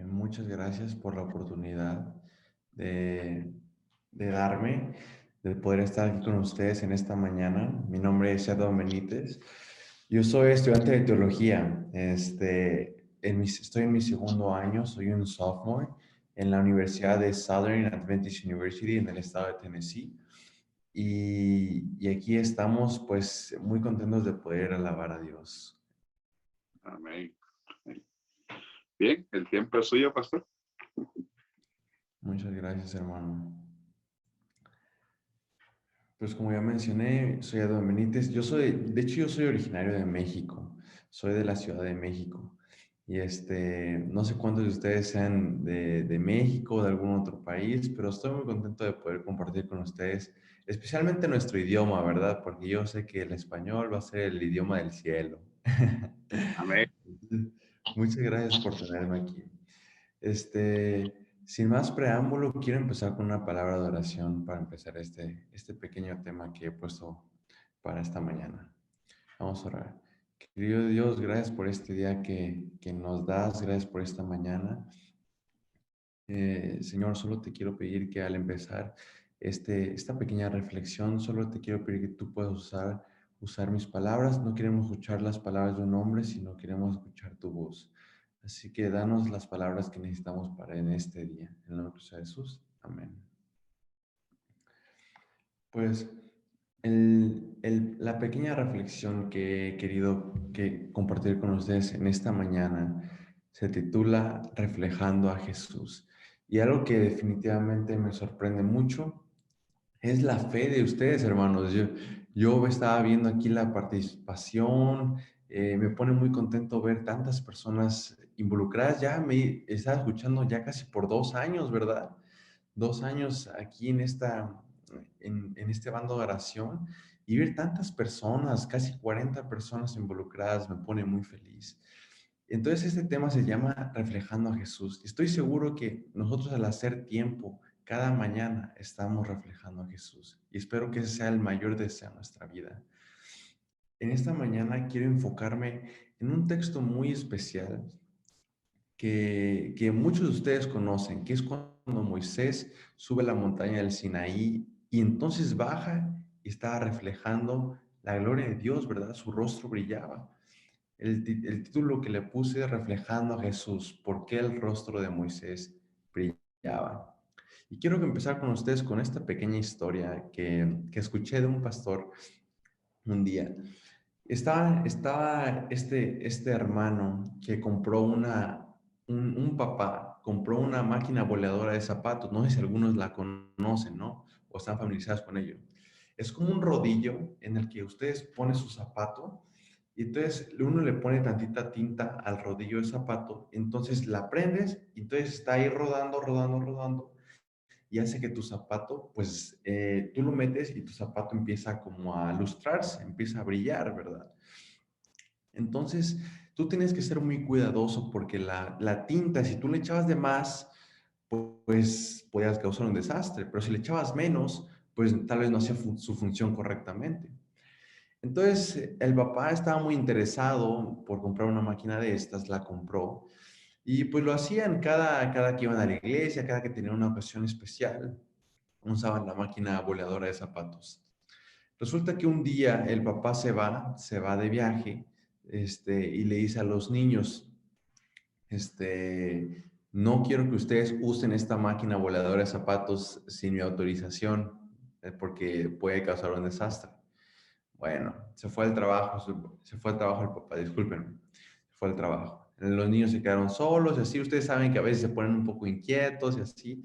Muchas gracias por la oportunidad de, de darme, de poder estar aquí con ustedes en esta mañana. Mi nombre es Shadow Benítez. Yo soy estudiante de teología. Estoy en mi segundo año, soy un sophomore en la Universidad de Southern Adventist University en el estado de Tennessee. Y aquí estamos pues muy contentos de poder alabar a Dios. Amén. Bien, el tiempo es suyo, pastor. Muchas gracias, hermano. Pues como ya mencioné, soy Eduardo Benítez. De hecho, yo soy originario de México. Soy de la Ciudad de México. Y no sé cuántos de ustedes sean de México o de algún otro país, pero estoy muy contento de poder compartir con ustedes, especialmente nuestro idioma, ¿verdad? Porque yo sé que el español va a ser el idioma del cielo. Amén. Muchas gracias por tenerme aquí. Sin más preámbulo, quiero empezar con una palabra de oración para empezar este pequeño tema que he puesto para esta mañana. Vamos a orar. Querido Dios, gracias por este día que nos das, gracias por esta mañana. Señor, solo te quiero pedir que al empezar esta pequeña reflexión, solo te quiero pedir que tú puedas usar mis palabras. No queremos escuchar las palabras de un hombre, sino queremos escuchar tu voz. Así que danos las palabras que necesitamos para en este día. En el nombre de Jesús. Amén. Pues la pequeña reflexión que he querido compartir con ustedes en esta mañana se titula Reflejando a Jesús. Y algo que definitivamente me sorprende mucho es la fe de ustedes, hermanos. Yo estaba viendo aquí la participación, me pone muy contento ver tantas personas involucradas. Ya me estaba escuchando ya casi por 2 años, ¿verdad? 2 años aquí en este bando de oración y ver tantas personas, casi 40 personas involucradas, me pone muy feliz. Entonces este tema se llama Reflejando a Jesús. Estoy seguro que nosotros al hacer tiempo cada mañana estamos reflejando a Jesús y espero que ese sea el mayor deseo de nuestra vida. En esta mañana quiero enfocarme en un texto muy especial que muchos de ustedes conocen, que es cuando Moisés sube la montaña del Sinaí y entonces baja y estaba reflejando la gloria de Dios, ¿verdad? Su rostro brillaba. El título que le puse es Reflejando a Jesús, ¿por qué el rostro de Moisés brillaba? Y quiero empezar con ustedes con esta pequeña historia que escuché de un pastor un día. Estaba este hermano que compró un papá, compró una máquina boleadora de zapatos. No sé si algunos la conocen, ¿no? O están familiarizados con ello. Es como un rodillo en el que ustedes ponen su zapato y entonces uno le pone tantita tinta al rodillo del zapato, entonces la prendes y entonces está ahí rodando, rodando, rodando y hace que tu zapato, pues tú lo metes y tu zapato empieza como a lustrarse, empieza a brillar, ¿verdad? Entonces, tú tienes que ser muy cuidadoso porque la tinta, si tú le echabas de más, pues podías causar un desastre, pero si le echabas menos, pues tal vez no hacía su función correctamente. Entonces, el papá estaba muy interesado por comprar una máquina de estas, la compró, y pues lo hacían cada que iban a la iglesia, cada que tenían una ocasión especial, usaban la máquina boleadora de zapatos. Resulta que un día el papá se va de viaje, y le dice a los niños, no quiero que ustedes usen esta máquina voladora de zapatos sin mi autorización, porque puede causar un desastre. Bueno, se fue al trabajo el papá, discúlpenme, se fue al trabajo. Los niños se quedaron solos y así, ustedes saben que a veces se ponen un poco inquietos y así,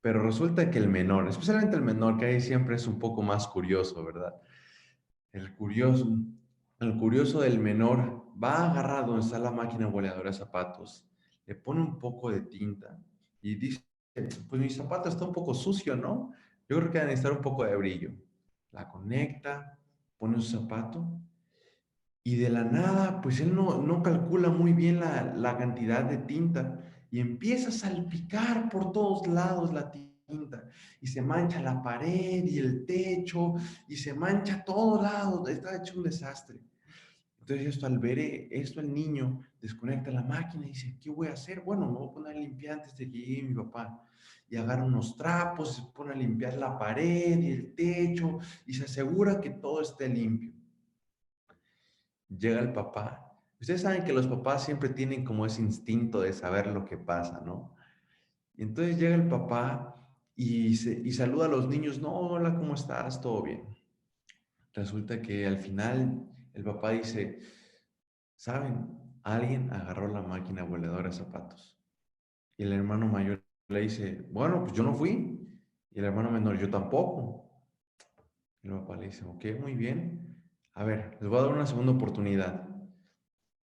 pero resulta que el menor, especialmente el menor, que ahí siempre es un poco más curioso, ¿verdad? El curioso, el curioso del menor va a agarrar donde está la máquina boleadora de zapatos, le pone un poco de tinta y dice, pues mi zapato está un poco sucio, ¿no? Yo creo que va a necesitar un poco de brillo. La conecta, pone su zapato y de la nada, pues él no calcula muy bien la cantidad de tinta y empieza a salpicar por todos lados la tinta. tinta y se mancha la pared y el techo y se mancha todo lado, está hecho un desastre. Entonces al ver esto el niño desconecta la máquina y dice, ¿qué voy a hacer? Bueno, me voy a poner a limpiar antes de que llegue mi papá. Y agarra unos trapos, se pone a limpiar la pared y el techo y se asegura que todo esté limpio. Llega el papá. Ustedes saben que los papás siempre tienen como ese instinto de saber lo que pasa, ¿no? Y entonces llega el papá y saluda a los niños, no, hola, ¿cómo estás? ¿Todo bien? Resulta que al final el papá dice, ¿saben? Alguien agarró la máquina voladora de zapatos. Y el hermano mayor le dice, bueno, pues yo no fui. Y el hermano menor, yo tampoco. Y el papá le dice, ok, muy bien. A ver, les voy a dar una segunda oportunidad.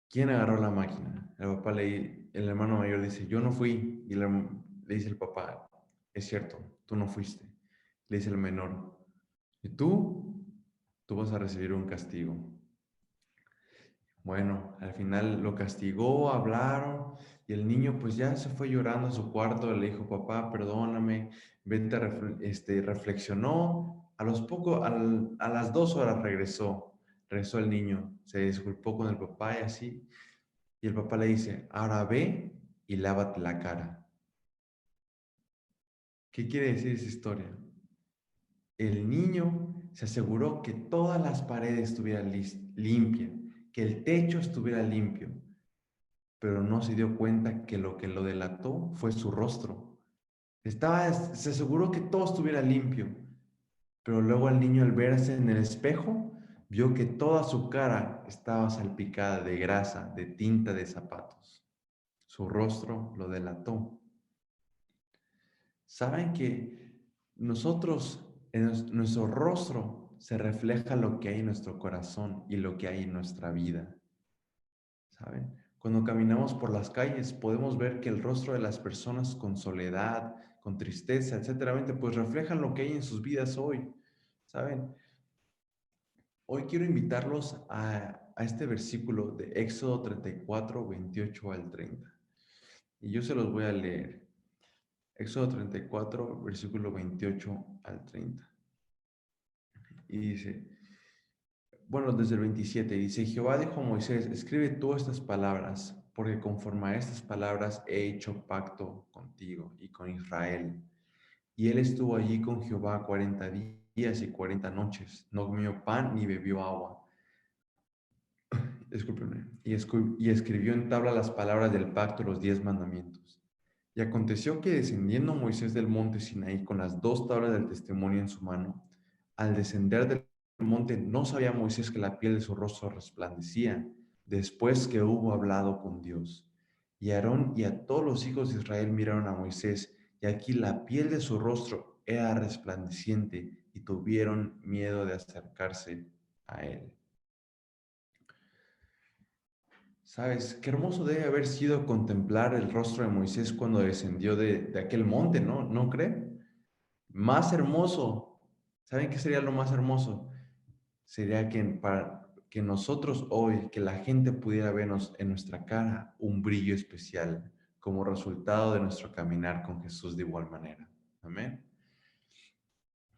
¿Quién agarró la máquina? El hermano mayor dice, yo no fui. Y le dice el papá, es cierto, tú no fuiste. Le dice el menor, ¿y tú? Tú vas a recibir un castigo. Bueno, al final lo castigó, hablaron y el niño pues ya se fue llorando a su cuarto, le dijo, papá, perdóname, vete reflexionó, a las 2 horas regresó el niño, se disculpó con el papá y así, y el papá le dice, ahora ve y lávate la cara. ¿Qué quiere decir esa historia? El niño se aseguró que todas las paredes estuvieran limpias, que el techo estuviera limpio, pero no se dio cuenta que lo delató fue su rostro. Se aseguró que todo estuviera limpio, pero luego el niño al verse en el espejo vio que toda su cara estaba salpicada de grasa, de tinta de zapatos. Su rostro lo delató. ¿Saben que nosotros, nuestro rostro se refleja lo que hay en nuestro corazón y lo que hay en nuestra vida? ¿Saben? Cuando caminamos por las calles podemos ver que el rostro de las personas con soledad, con tristeza, etcétera, pues reflejan lo que hay en sus vidas hoy. ¿Saben? Hoy quiero invitarlos a este versículo de Éxodo 34, 28 al 30. Y yo se los voy a leer. Éxodo 34, versículo 28 al 30. Y dice, bueno, desde el 27, dice, Jehová dijo a Moisés, escribe tú estas palabras, porque conforme a estas palabras he hecho pacto contigo y con Israel. Y él estuvo allí con Jehová 40 días y 40 noches, no comió pan ni bebió agua. Discúlpenme. Y escribió en tabla las palabras del pacto, los 10 mandamientos. Y aconteció que descendiendo Moisés del monte Sinaí con las 2 tablas del testimonio en su mano, al descender del monte no sabía Moisés que la piel de su rostro resplandecía, después que hubo hablado con Dios. Y Aarón y a todos los hijos de Israel miraron a Moisés, y aquí la piel de su rostro era resplandeciente, y tuvieron miedo de acercarse a él. ¿Sabes? Qué hermoso debe haber sido contemplar el rostro de Moisés cuando descendió de aquel monte, ¿no? ¿No cree? Más hermoso. ¿Saben qué sería lo más hermoso? Sería para que nosotros hoy, que la gente pudiera vernos en nuestra cara un brillo especial como resultado de nuestro caminar con Jesús de igual manera. Amén.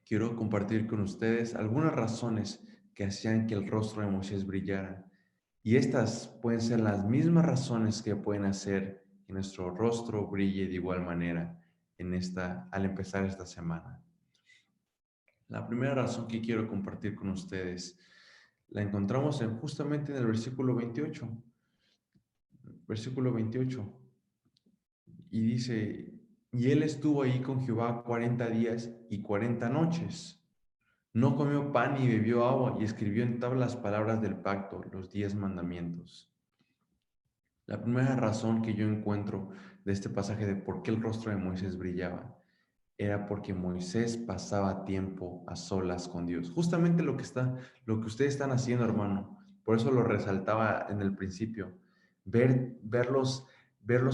Quiero compartir con ustedes algunas razones que hacían que el rostro de Moisés brillara. Y estas pueden ser las mismas razones que pueden hacer que nuestro rostro brille de igual manera al empezar esta semana. La primera razón que quiero compartir con ustedes la encontramos justamente en el versículo 28. Versículo 28. Y dice, y él estuvo ahí con Jehová 40 días y 40 noches. No comió pan ni bebió agua y escribió en tablas las palabras del pacto, los 10 mandamientos. La primera razón que yo encuentro de este pasaje de por qué el rostro de Moisés brillaba era porque Moisés pasaba tiempo a solas con Dios. Justamente lo que ustedes están haciendo, hermano. Por eso lo resaltaba en el principio. Verlos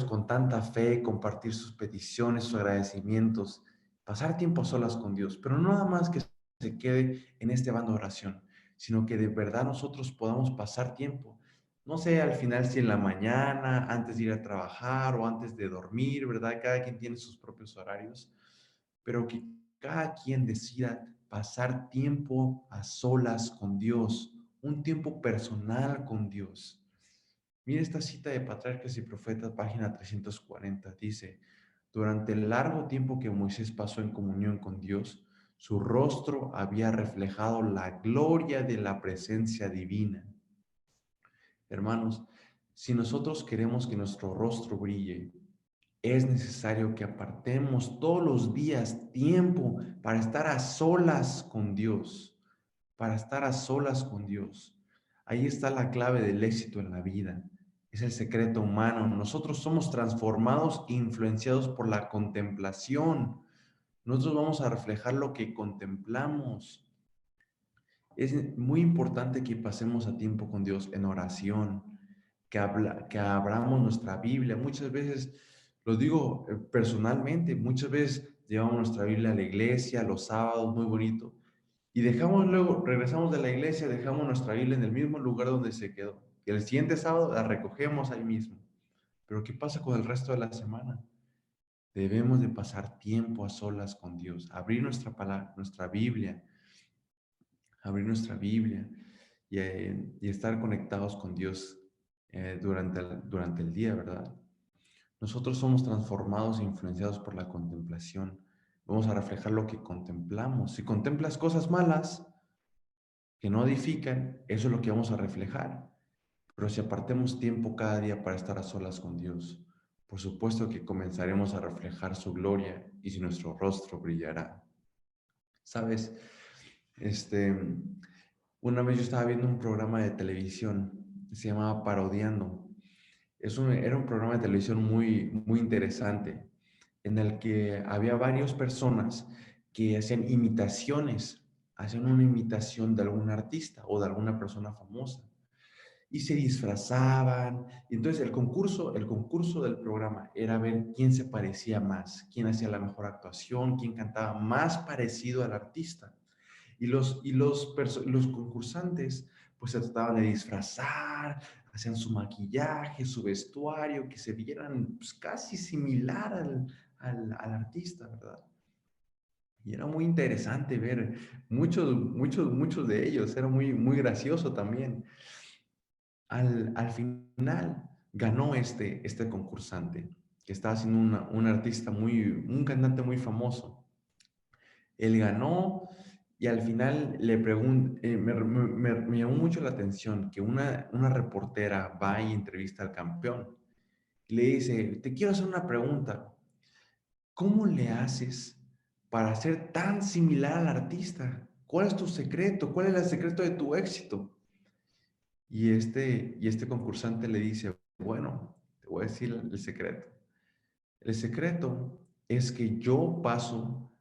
con tanta fe, compartir sus peticiones, sus agradecimientos, pasar tiempo a solas con Dios. Pero no nada más que se quede en este bando de oración, sino que de verdad nosotros podamos pasar tiempo. No sé al final si en la mañana, antes de ir a trabajar o antes de dormir, ¿verdad? Cada quien tiene sus propios horarios, pero que cada quien decida pasar tiempo a solas con Dios, un tiempo personal con Dios. Mira esta cita de Patriarcas y Profetas, página 340, dice: durante el largo tiempo que Moisés pasó en comunión con Dios, su rostro había reflejado la gloria de la presencia divina. Hermanos, si nosotros queremos que nuestro rostro brille, es necesario que apartemos todos los días tiempo para estar a solas con Dios, para estar a solas con Dios. Ahí está la clave del éxito en la vida. Es el secreto humano. Nosotros somos transformados e influenciados por la contemplación. Nosotros vamos a reflejar lo que contemplamos. Es muy importante que pasemos a tiempo con Dios en oración, que abramos nuestra Biblia. Muchas veces, lo digo personalmente, muchas veces llevamos nuestra Biblia a la iglesia los sábados, muy bonito, y dejamos luego, regresamos de la iglesia, dejamos nuestra Biblia en el mismo lugar donde se quedó. Y el siguiente sábado la recogemos ahí mismo. Pero ¿qué pasa con el resto de la semana? Debemos de pasar tiempo a solas con Dios, abrir nuestra palabra, nuestra Biblia y estar conectados con Dios durante el día, ¿verdad? Nosotros somos transformados e influenciados por la contemplación. Vamos a reflejar lo que contemplamos. Si contemplas cosas malas que no edifican, eso es lo que vamos a reflejar. Pero si apartemos tiempo cada día para estar a solas con Dios, por supuesto que comenzaremos a reflejar su gloria y si nuestro rostro brillará. ¿Sabes? Este, una vez yo estaba viendo un programa de televisión, se llamaba Parodiando. Era un programa de televisión muy interesante, en el que había varias personas que hacían una imitación de algún artista o de alguna persona famosa y se disfrazaban. Y entonces el concurso del programa era ver quién se parecía más, quién hacía la mejor actuación, quién cantaba más parecido al artista. Los concursantes pues se trataban de disfrazar, hacían su maquillaje, su vestuario, que se vieran pues, casi similar al artista, ¿verdad? Y era muy interesante ver muchos de ellos, era muy gracioso también. Al final ganó este concursante, que estaba siendo un artista un cantante muy famoso. Él ganó y al final le pregunto, me llamó mucho la atención que una reportera va y entrevista al campeón. Le dice, te quiero hacer una pregunta. ¿Cómo le haces para ser tan similar al artista? ¿Cuál es tu secreto? ¿Cuál es el secreto de tu éxito? Y este concursante le dice, bueno, te voy a decir el secreto. El secreto es que yo paso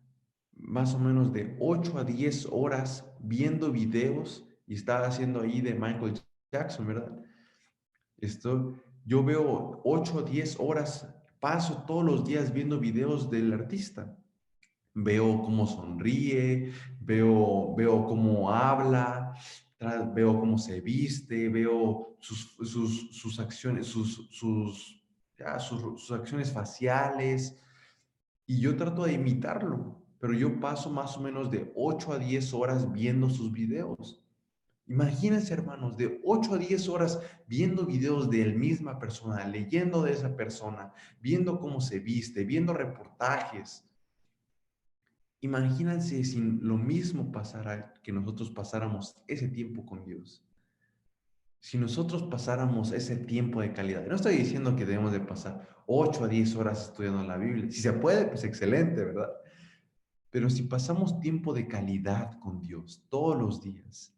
más o menos de 8 a 10 horas viendo videos y estaba haciendo ahí de Michael Jackson, ¿verdad? Esto, yo veo 8 a 10 horas, paso todos los días viendo videos del artista. Veo cómo sonríe, veo cómo habla, veo cómo se viste, veo sus acciones, sus acciones faciales, y yo trato de imitarlo, pero yo paso más o menos de 8 a 10 horas viendo sus videos. Imagínense, hermanos, de 8 a 10 horas viendo videos de la misma persona, leyendo de esa persona, viendo cómo se viste, viendo reportajes. Imagínense si lo mismo pasara, que nosotros pasáramos ese tiempo con Dios. Si nosotros pasáramos ese tiempo de calidad, no estoy diciendo que debemos de pasar 8 a 10 horas estudiando la Biblia. Si se puede, pues excelente, ¿verdad? Pero si pasamos tiempo de calidad con Dios todos los días,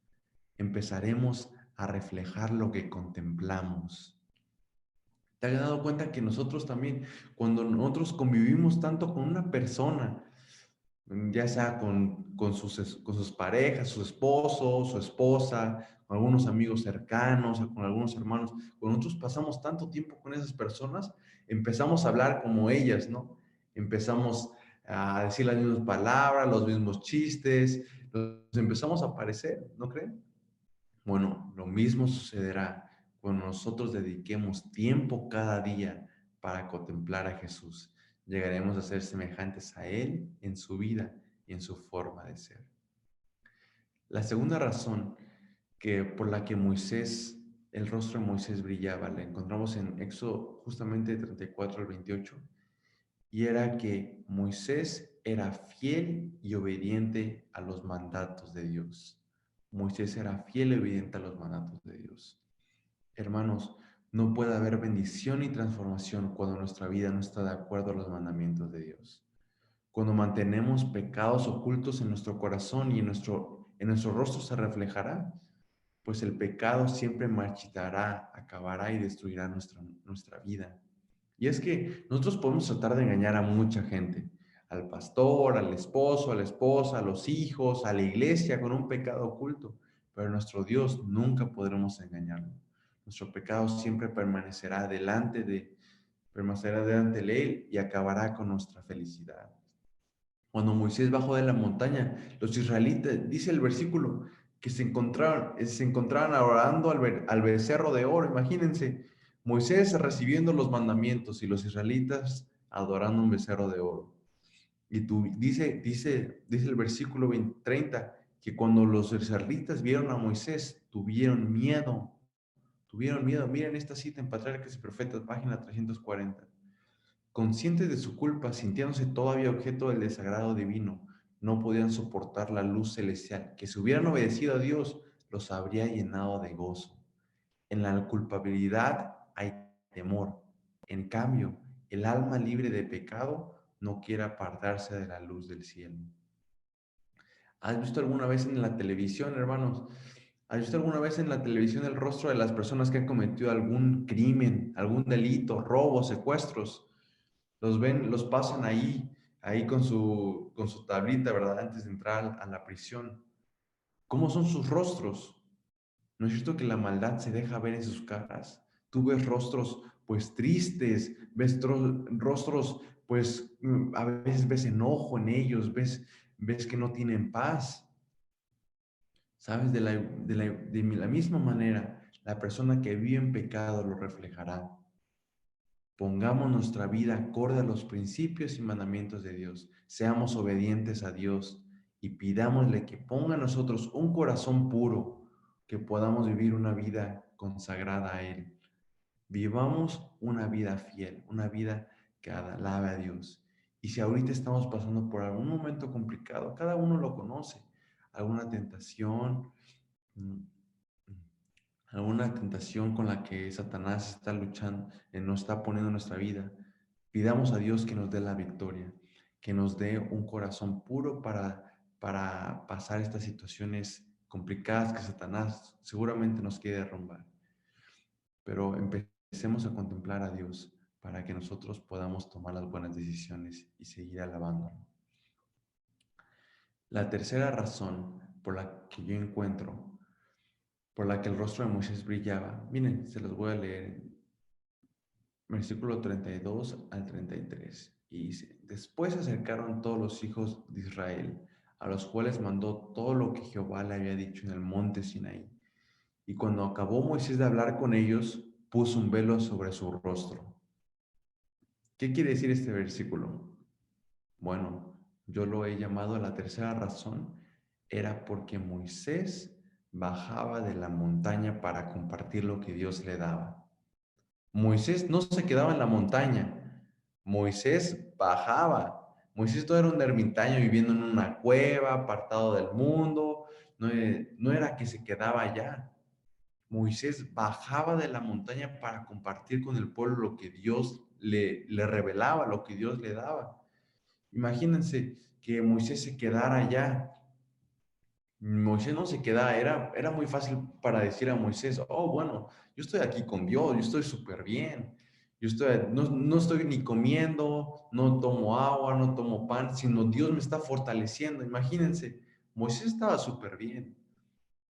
empezaremos a reflejar lo que contemplamos. ¿Te has dado cuenta que nosotros también, cuando nosotros convivimos tanto con una persona, ya sea con sus parejas, su esposo, su esposa, con algunos amigos cercanos, con algunos hermanos, cuando nosotros pasamos tanto tiempo con esas personas, empezamos a hablar como ellas, ¿no? Empezamos a decir las mismas palabras, los mismos chistes, nos empezamos a parecer, ¿no creen? Bueno, lo mismo sucederá cuando nosotros dediquemos tiempo cada día para contemplar a Jesús. llegaremos a ser semejantes a Él en su vida y en su forma de ser. La segunda razón por la que el rostro de Moisés brillaba, la encontramos en Éxodo justamente 34 al 28, y era que Moisés era fiel y obediente a los mandatos de Dios. Moisés era fiel y obediente a los mandatos de Dios. Hermanos, no puede haber bendición y transformación cuando nuestra vida no está de acuerdo a los mandamientos de Dios. Cuando mantenemos pecados ocultos en nuestro corazón y en nuestro rostro se reflejará, pues el pecado siempre marchitará, acabará y destruirá nuestra vida. Y es que nosotros podemos tratar de engañar a mucha gente, al pastor, al esposo, a la esposa, a los hijos, a la iglesia con un pecado oculto, pero a nuestro Dios nunca podremos engañarlo. Nuestro pecado siempre permanecerá delante de Él y acabará con nuestra felicidad. Cuando Moisés bajó de la montaña, los israelitas, dice el versículo, que se encontraban adorando al becerro de oro. Imagínense, Moisés recibiendo los mandamientos y los israelitas adorando un becerro de oro. Y dice el versículo 30, que cuando los israelitas vieron a Moisés, tuvieron miedo. Tuvieron miedo. Miren esta cita en Patriarcas y Profetas, página 340. Conscientes de su culpa, sintiéndose todavía objeto del desagrado divino, no podían soportar la luz celestial, que si hubieran obedecido a Dios, los habría llenado de gozo. En la culpabilidad hay temor. En cambio, el alma libre de pecado no quiere apartarse de la luz del cielo. ¿Has visto alguna vez en la televisión, hermanos? ¿Has visto alguna vez en la televisión el rostro de las personas que han cometido algún crimen, algún delito, robos, secuestros? Los pasan ahí con su tablita, ¿verdad? Antes de entrar a la prisión. ¿Cómo son sus rostros? ¿No es cierto que la maldad se deja ver en sus caras? Tú ves rostros, pues, tristes, ves rostros, pues, a veces ves enojo en ellos, ves que no tienen paz. ¿Sabes? De la misma manera, la persona que vive en pecado lo reflejará. Pongamos nuestra vida acorde a los principios y mandamientos de Dios. Seamos obedientes a Dios y pidámosle que ponga en nosotros un corazón puro, que podamos vivir una vida consagrada a Él. Vivamos una vida fiel, una vida que alabe a Dios. Y si ahorita estamos pasando por algún momento complicado, cada uno lo conoce, alguna tentación, mm, alguna tentación con la que Satanás está luchando, nos está poniendo en nuestra vida, pidamos a Dios que nos dé la victoria, que nos dé un corazón puro para pasar estas situaciones complicadas que Satanás seguramente nos quiere derrumbar. Pero empecemos a contemplar a Dios para que nosotros podamos tomar las buenas decisiones y seguir alabándolo. La tercera razón por la que yo encuentro por la que el rostro de Moisés brillaba. Miren, se los voy a leer. Versículo 32 al 33. Y dice, después se acercaron todos los hijos de Israel, a los cuales mandó todo lo que Jehová le había dicho en el monte Sinaí. Y cuando acabó Moisés de hablar con ellos, puso un velo sobre su rostro. ¿Qué quiere decir este versículo? Bueno, yo lo he llamado la tercera razón, era porque Moisés bajaba de la montaña para compartir lo que Dios le daba. Moisés no se quedaba en la montaña, Moisés bajaba. Moisés no era un ermitaño viviendo en una cueva, apartado del mundo, no era que se quedaba allá. Moisés bajaba de la montaña para compartir con el pueblo lo que Dios le revelaba, lo que Dios le daba. Imagínense que Moisés se quedara allá. Moisés no se quedaba, era muy fácil para decir a Moisés, oh, bueno, yo estoy aquí con Dios, yo estoy súper bien, no estoy ni comiendo, no tomo agua, no tomo pan, sino Dios me está fortaleciendo. Imagínense, Moisés estaba súper bien.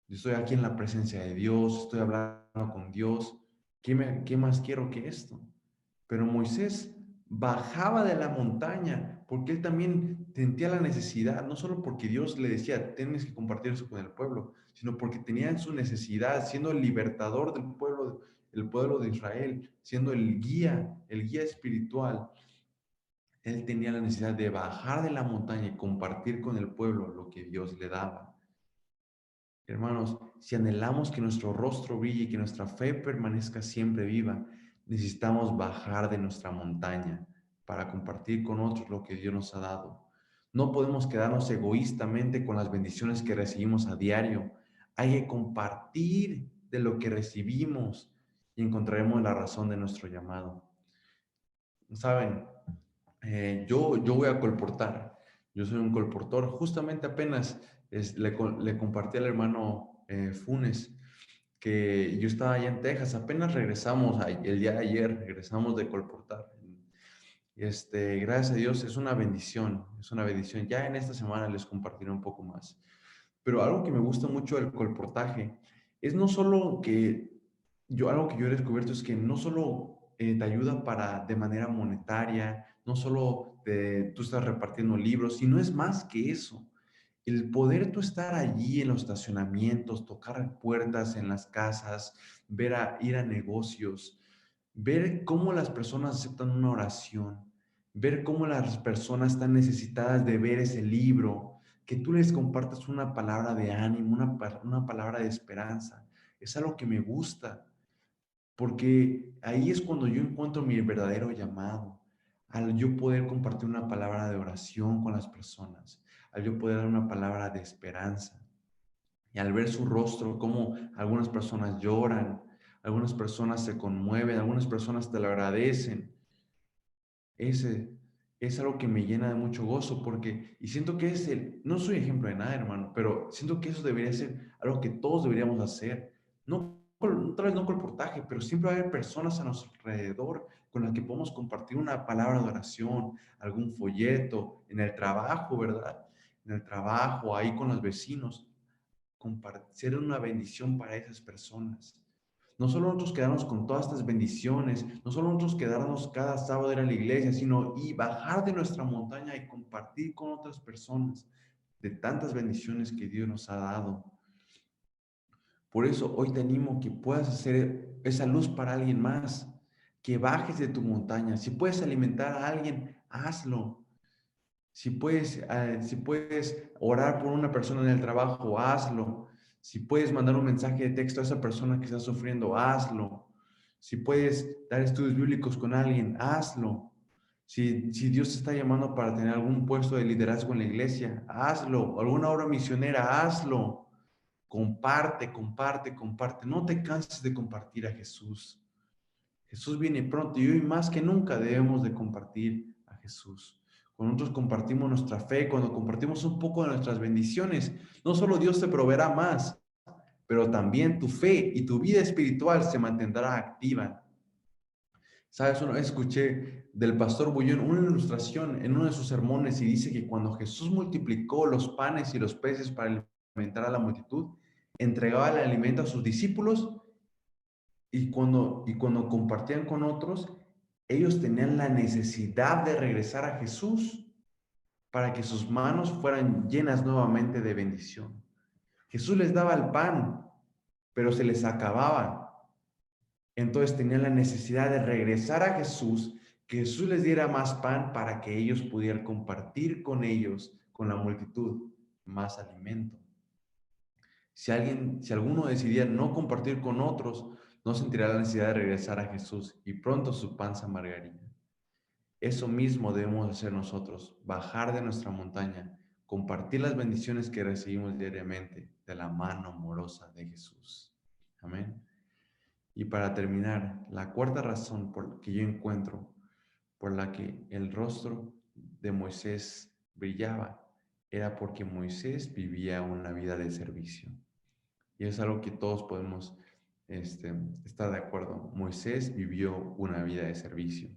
Yo estoy aquí en la presencia de Dios, estoy hablando con Dios. ¿Qué más quiero que esto? Pero Moisés bajaba de la montaña porque él también sentía la necesidad, no solo porque Dios le decía, tienes que compartir eso con el pueblo, sino porque tenía su necesidad, siendo el libertador del pueblo, el pueblo de Israel, siendo el guía espiritual. Él tenía la necesidad de bajar de la montaña y compartir con el pueblo lo que Dios le daba. Hermanos, si anhelamos que nuestro rostro brille y que nuestra fe permanezca siempre viva, necesitamos bajar de nuestra montaña para compartir con otros lo que Dios nos ha dado. No podemos quedarnos egoístamente con las bendiciones que recibimos a diario. Hay que compartir de lo que recibimos y encontraremos la razón de nuestro llamado. Saben, yo voy a colportar. Yo soy un colportor. Justamente apenas le compartí al hermano Funes que yo estaba allá en Texas. Apenas regresamos, el día de ayer, regresamos de colportar. Gracias a Dios es una bendición, es una bendición. Ya en esta semana les compartiré un poco más. Pero algo que me gusta mucho del colportaje es no solo que algo que yo he descubierto es que no solo te ayuda de manera monetaria, no solo tú estás repartiendo libros, sino es más que eso. El poder tú estar allí en los estacionamientos, tocar puertas en las casas, ir a negocios, ver cómo las personas aceptan una oración, ver cómo las personas están necesitadas de ver ese libro, que tú les compartas una palabra de ánimo, una palabra de esperanza. Es algo que me gusta, porque ahí es cuando yo encuentro mi verdadero llamado, al yo poder compartir una palabra de oración con las personas, al yo poder dar una palabra de esperanza. Y al ver su rostro, cómo algunas personas lloran, algunas personas se conmueven, algunas personas te lo agradecen. Ese es algo que me llena de mucho gozo porque, y siento que no soy ejemplo de nada, hermano, pero siento que eso debería ser algo que todos deberíamos hacer. No, tal vez no con el portaje, pero siempre va a haber personas a nuestro alrededor con las que podemos compartir una palabra de oración, algún folleto, en el trabajo, ¿verdad? En el trabajo, ahí con los vecinos, ser una bendición para esas personas. No solo nosotros quedarnos con todas estas bendiciones, no solo nosotros quedarnos cada sábado ir a la iglesia, sino y bajar de nuestra montaña y compartir con otras personas de tantas bendiciones que Dios nos ha dado. Por eso hoy te animo que puedas hacer esa luz para alguien más, que bajes de tu montaña. Si puedes alimentar a alguien, hazlo. Si puedes orar por una persona en el trabajo, hazlo. Si puedes mandar un mensaje de texto a esa persona que está sufriendo, hazlo. Si puedes dar estudios bíblicos con alguien, hazlo. Si Dios te está llamando para tener algún puesto de liderazgo en la iglesia, hazlo. Alguna obra misionera, hazlo. Comparte, comparte, comparte. No te canses de compartir a Jesús. Jesús viene pronto y hoy más que nunca debemos de compartir a Jesús. Cuando nosotros compartimos nuestra fe, cuando compartimos un poco de nuestras bendiciones, no solo Dios te proveerá más, pero también tu fe y tu vida espiritual se mantendrá activa. ¿Sabes? Una vez escuché del pastor Bullón una ilustración en uno de sus sermones y dice que cuando Jesús multiplicó los panes y los peces para alimentar a la multitud, entregaba el alimento a sus discípulos y cuando compartían con otros, ellos tenían la necesidad de regresar a Jesús para que sus manos fueran llenas nuevamente de bendición. Jesús les daba el pan, pero se les acababa. Entonces tenían la necesidad de regresar a Jesús, que Jesús les diera más pan para que ellos pudieran compartir con ellos, con la multitud, más alimento. Si alguno decidía no compartir con otros, no sentirá la necesidad de regresar a Jesús y pronto su panza amargaría. Eso mismo debemos hacer nosotros, bajar de nuestra montaña, compartir las bendiciones que recibimos diariamente de la mano amorosa de Jesús. Amén. Y para terminar, la cuarta razón que yo encuentro por la que el rostro de Moisés brillaba era porque Moisés vivía una vida de servicio. Y es algo que todos podemos estar de acuerdo. Moisés vivió una vida de servicio.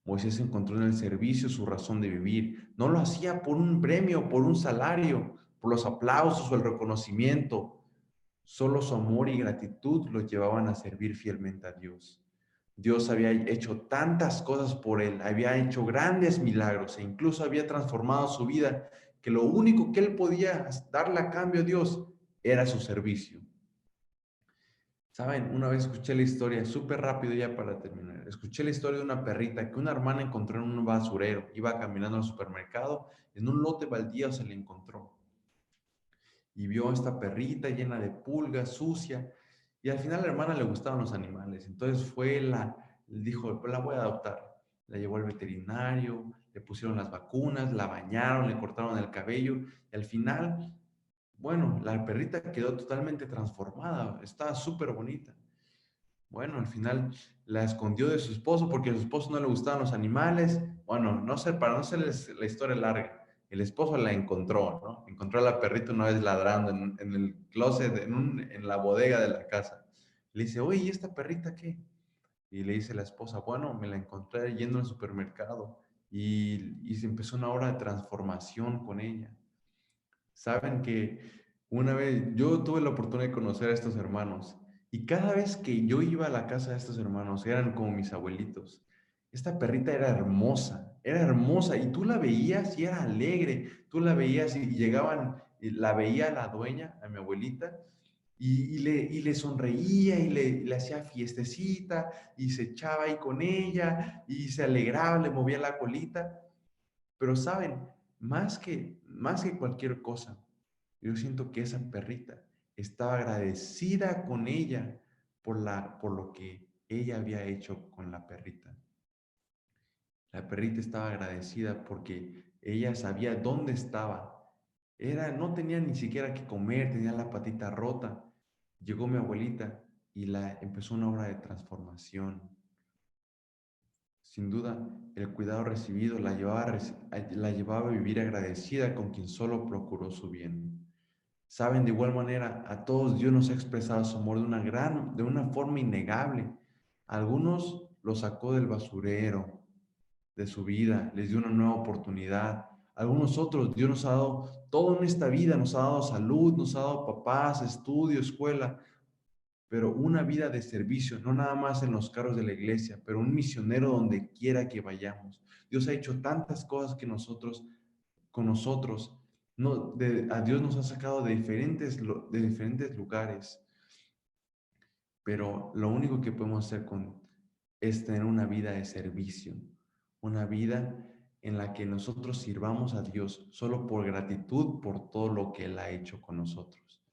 Moisés encontró en el servicio su razón de vivir. No lo hacía por un premio, por un salario, por los aplausos o el reconocimiento. Solo su amor y gratitud lo llevaban a servir fielmente a Dios. Dios había hecho tantas cosas por él, había hecho grandes milagros e incluso había transformado su vida, que lo único que él podía darle a cambio a Dios era su servicio. Saben, una vez escuché la historia, súper rápido ya para terminar. Escuché la historia de una perrita que una hermana encontró en un basurero. Iba caminando al supermercado, en un lote baldío se le encontró. Y vio a esta perrita llena de pulgas, sucia. Y al final a la hermana le gustaban los animales. Entonces dijo, pues la voy a adoptar. La llevó al veterinario, le pusieron las vacunas, la bañaron, le cortaron el cabello. Y al final, bueno, la perrita quedó totalmente transformada. Estaba súper bonita. Bueno, al final la escondió de su esposo porque a su esposo no le gustaban los animales. Bueno, no sé, para no hacerles la historia larga, el esposo la encontró, ¿no? Encontró a la perrita una vez ladrando en el closet, en la bodega de la casa. Le dice, oye, ¿y esta perrita qué? Y le dice la esposa, bueno, me la encontré yendo al supermercado y se empezó una hora de transformación con ella. Saben que una vez yo tuve la oportunidad de conocer a estos hermanos y cada vez que yo iba a la casa de estos hermanos, eran como mis abuelitos. Esta perrita era hermosa y tú la veías y era alegre. Tú la veías y llegaban, y la veía la dueña, a mi abuelita, y le sonreía y le hacía fiestecita y se echaba ahí con ella y se alegraba, le movía la colita. Pero saben, más que cualquier cosa, yo siento que esa perrita estaba agradecida con ella por lo que ella había hecho con la perrita. La perrita estaba agradecida porque ella sabía dónde estaba. No tenía ni siquiera que comer, tenía la patita rota. Llegó mi abuelita y empezó una obra de transformación. Sin duda, el cuidado recibido la llevaba a vivir agradecida con quien solo procuró su bien. Saben, de igual manera, a todos Dios nos ha expresado su amor de una forma innegable. A algunos los sacó del basurero de su vida, les dio una nueva oportunidad. A algunos otros Dios nos ha dado todo en esta vida, nos ha dado salud, nos ha dado papás, estudio, escuela, pero una vida de servicio, no nada más en los carros de la iglesia, pero un misionero donde quiera que vayamos. Dios ha hecho tantas cosas con nosotros, no, a Dios nos ha sacado de diferentes lugares, pero lo único que podemos hacer es tener una vida de servicio, una vida en la que nosotros sirvamos a Dios solo por gratitud por todo lo que Él ha hecho con nosotros.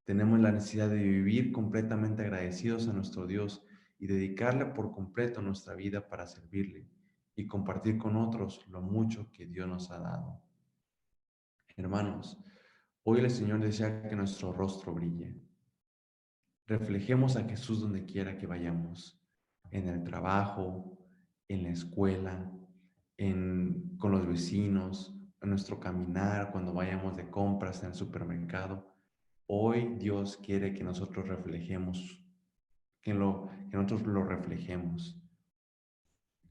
Tenemos la necesidad de vivir completamente agradecidos a nuestro Dios y dedicarle por completo nuestra vida para servirle y compartir con otros lo mucho que Dios nos ha dado. Hermanos, hoy el Señor desea que nuestro rostro brille. Reflejemos a Jesús donde quiera que vayamos, en el trabajo, en la escuela, con los vecinos, en nuestro caminar, cuando vayamos de compras en el supermercado. Hoy Dios quiere que nosotros reflejemos, que nosotros lo reflejemos.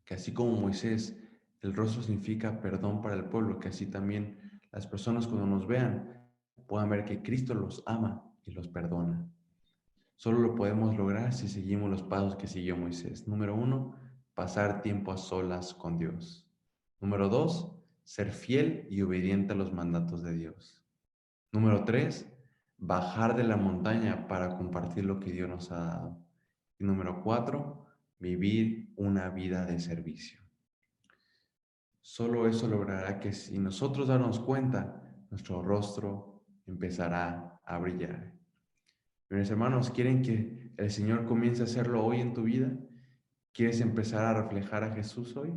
Que así como Moisés, el rostro significa perdón para el pueblo, que así también las personas cuando nos vean puedan ver que Cristo los ama y los perdona. Solo lo podemos lograr si seguimos los pasos que siguió Moisés. Número 1, pasar tiempo a solas con Dios. Número 2, ser fiel y obediente a los mandatos de Dios. Número 3, bajar de la montaña para compartir lo que Dios nos ha dado. Y número 4, vivir una vida de servicio. Solo eso logrará que si nosotros darnos cuenta, nuestro rostro empezará a brillar. Mis hermanos, ¿quieren que el Señor comience a hacerlo hoy en tu vida? ¿Quieres empezar a reflejar a Jesús hoy?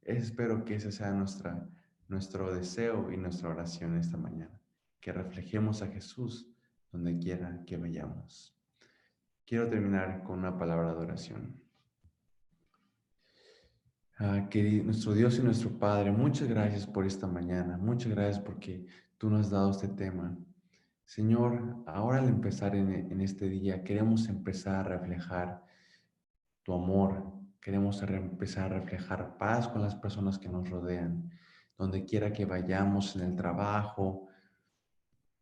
Espero que ese sea nuestro deseo y nuestra oración esta mañana. Que reflejemos a Jesús donde quiera que vayamos. Quiero terminar con una palabra de oración. Que nuestro Dios y nuestro Padre, muchas gracias por esta mañana. Muchas gracias porque tú nos has dado este tema. Señor, ahora al empezar en este día, queremos empezar a reflejar tu amor. Queremos empezar a reflejar paz con las personas que nos rodean. Donde quiera que vayamos, en el trabajo,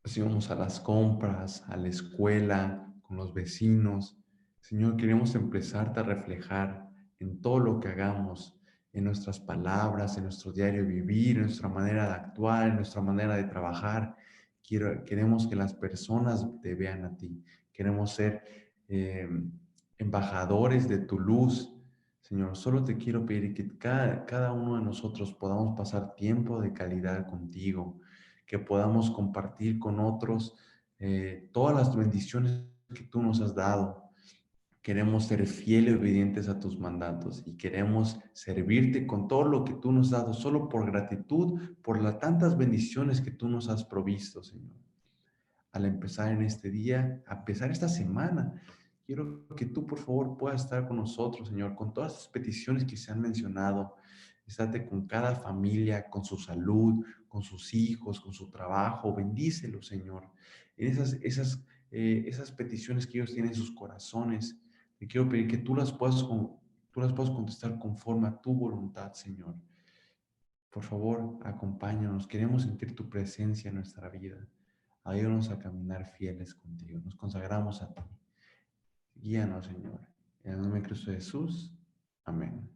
si vamos a las compras, a la escuela, con los vecinos. Señor, queremos empezarte a reflejar en todo lo que hagamos, en nuestras palabras, en nuestro diario vivir, en nuestra manera de actuar, en nuestra manera de trabajar. Queremos que las personas te vean a ti. Queremos ser eh, embajadores de tu luz. Señor, solo te quiero pedir que cada uno de nosotros podamos pasar tiempo de calidad contigo, que podamos compartir con otros todas las bendiciones que tú nos has dado. Queremos ser fieles y obedientes a tus mandatos y queremos servirte con todo lo que tú nos has dado, solo por gratitud, por las tantas bendiciones que tú nos has provisto, Señor. Al empezar en este día, a empezar esta semana, quiero que tú, por favor, puedas estar con nosotros, Señor, con todas las peticiones que se han mencionado. Estate con cada familia, con su salud, con sus hijos, con su trabajo. Bendícelo, Señor. En esas peticiones que ellos tienen en sus corazones, te quiero pedir que tú las puedas contestar conforme a tu voluntad, Señor. Por favor, acompáñanos. Queremos sentir tu presencia en nuestra vida. Ayúdanos a caminar fieles contigo. Nos consagramos a ti. Guíanos, Señor. En el nombre de Cristo Jesús. Amén.